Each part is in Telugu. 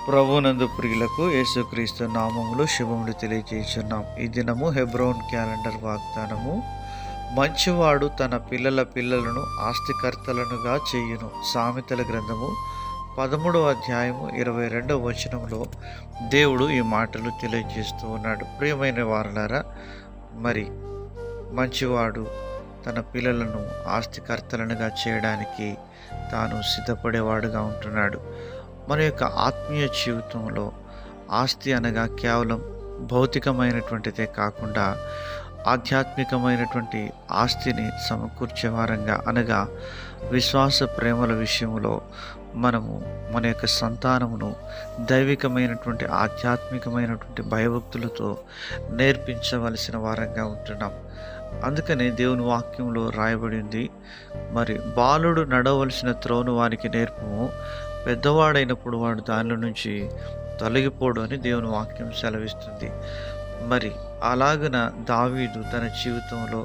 ప్రభునందు ప్రియులకు యేసుక్రీస్తు నామములు శుభములు తెలియజేస్తున్నాం. ఈ దినము హెబ్రోన్ క్యాలెండర్ వాగ్దానము. మంచివాడు తన పిల్లల పిల్లలను ఆస్తికర్తలనుగా చేయును. సామెతల గ్రంథము 13వ అధ్యాయము 22వ వచనంలో దేవుడు ఈ మాటలు తెలియజేస్తూ ఉన్నాడు. ప్రియమైన వారలారా, మరి మంచివాడు తన పిల్లలను ఆస్తికర్తలనుగా చేయడానికి తాను సిద్ధపడేవాడుగా ఉంటున్నాడు. మన యొక్క ఆత్మీయ జీవితంలో ఆస్తి అనగా కేవలం భౌతికమైనటువంటిదే కాకుండా ఆధ్యాత్మికమైనటువంటి ఆస్తిని సమకూర్చే వారంగా అనగా విశ్వాస ప్రేమల విషయంలో మనము మన యొక్క సంతానమును దైవికమైనటువంటి ఆధ్యాత్మికమైనటువంటి భయభక్తులతో నేర్పించవలసిన వారంగా ఉంటున్నాం. అందుకనే దేవుని వాక్యంలో రాయబడింది, మరి బాలుడు నడవలసిన త్రోను వానికి నేర్పము, పెద్దవాడైనప్పుడు వాడు దానిలో నుంచి తొలగిపోడు అని దేవుని వాక్యం సెలవిస్తుంది. మరి అలాగున దావీదు తన జీవితంలో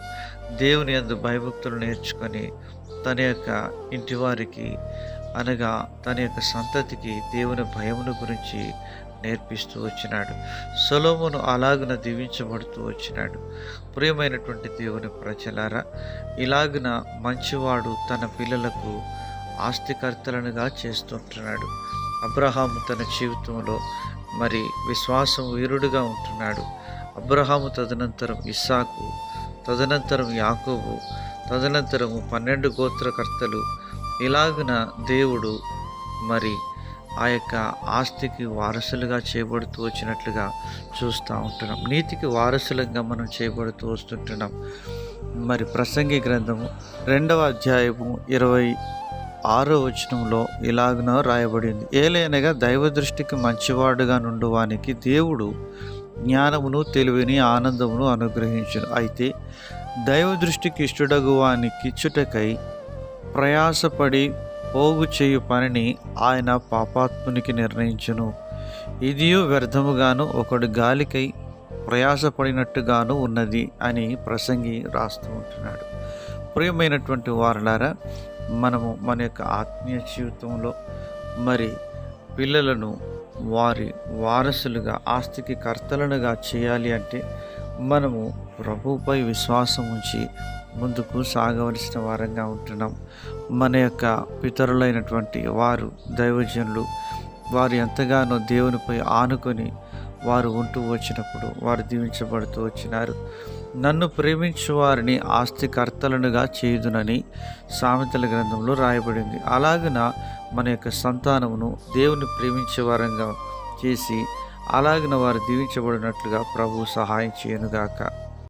దేవుని యందు భయభక్తులు నేర్చుకొని తన యొక్క ఇంటి వారికి అనగా తన యొక్క సంతతికి దేవుని భయమును గురించి నేర్పిస్తూ వచ్చినాడు. సొలొమోను అలాగున దీవించబడుతూ వచ్చినాడు. ప్రియమైనటువంటి దేవుని ప్రజలారా, ఇలాగున మంచివాడు తన పిల్లలకు ఆస్తికర్తలనుగా చేస్తుంటున్నాడు. అబ్రహాము తన జీవితంలో మరి విశ్వాసం వీరుడుగా ఉంటున్నాడు. అబ్రహాము తదనంతరం ఇస్సాకు, తదనంతరం యాకోబు, తదనంతరము 12 గోత్రకర్తలు, ఇలాగున దేవుడు మరి ఆ యొక్క ఆస్తికి వారసులుగా చేయబడుతూ వచ్చినట్లుగా చూస్తూ ఉంటున్నాం. నీతికి వారసులుగా మనం చేయబడుతూ వస్తుంటున్నాం. మరి ప్రసంగి గ్రంథము 2వ అధ్యాయము 26వ వచనంలో ఇలాగున రాయబడింది, ఏలైనగా దైవ దృష్టికి మంచివాడుగా నుండువానికి దేవుడు జ్ఞానమును, తెలివిని, ఆనందమును అనుగ్రహించును. అయితే దైవ దృష్టికి ఇష్టడగు వానికిచ్చుటకై ప్రయాసపడి పోగు చేయు పనిని ఆయన పాపాత్మునికి నిర్ణయించును. ఇదియు వ్యర్థముగాను ఒకడు గాలికై ప్రయాసపడినట్టుగాను ఉన్నది అని ప్రసంగి రాస్తూ ఉంటున్నాడు. ప్రియమైనటువంటి వారలారా, మనము మన యొక్క ఆత్మీయ జీవితంలో మరి పిల్లలను వారి వారసులుగా ఆస్తికి కర్తలనుగా చేయాలి అంటే మనము ప్రభువుపై విశ్వాసం ఉంచి ముందుకు సాగవలసిన వారంగా ఉంటున్నాం. మన యొక్క పితరులైనటువంటి వారు దైవజనులు, వారు ఎంతగానో దేవునిపై ఆనుకొని వారు ఉంటూ వచ్చినప్పుడు వారు దీవించబడుతూ వచ్చినారు. నన్ను ప్రేమించు వారిని ఆస్తికర్తలనుగా చేయుదునని సామెతల గ్రంథంలో రాయబడింది. అలాగున మన యొక్క సంతానమును దేవుని ప్రేమించే వారంగా చేసి అలాగిన వారు దీవించబడినట్లుగా ప్రభు సహాయం చేయనుగాక.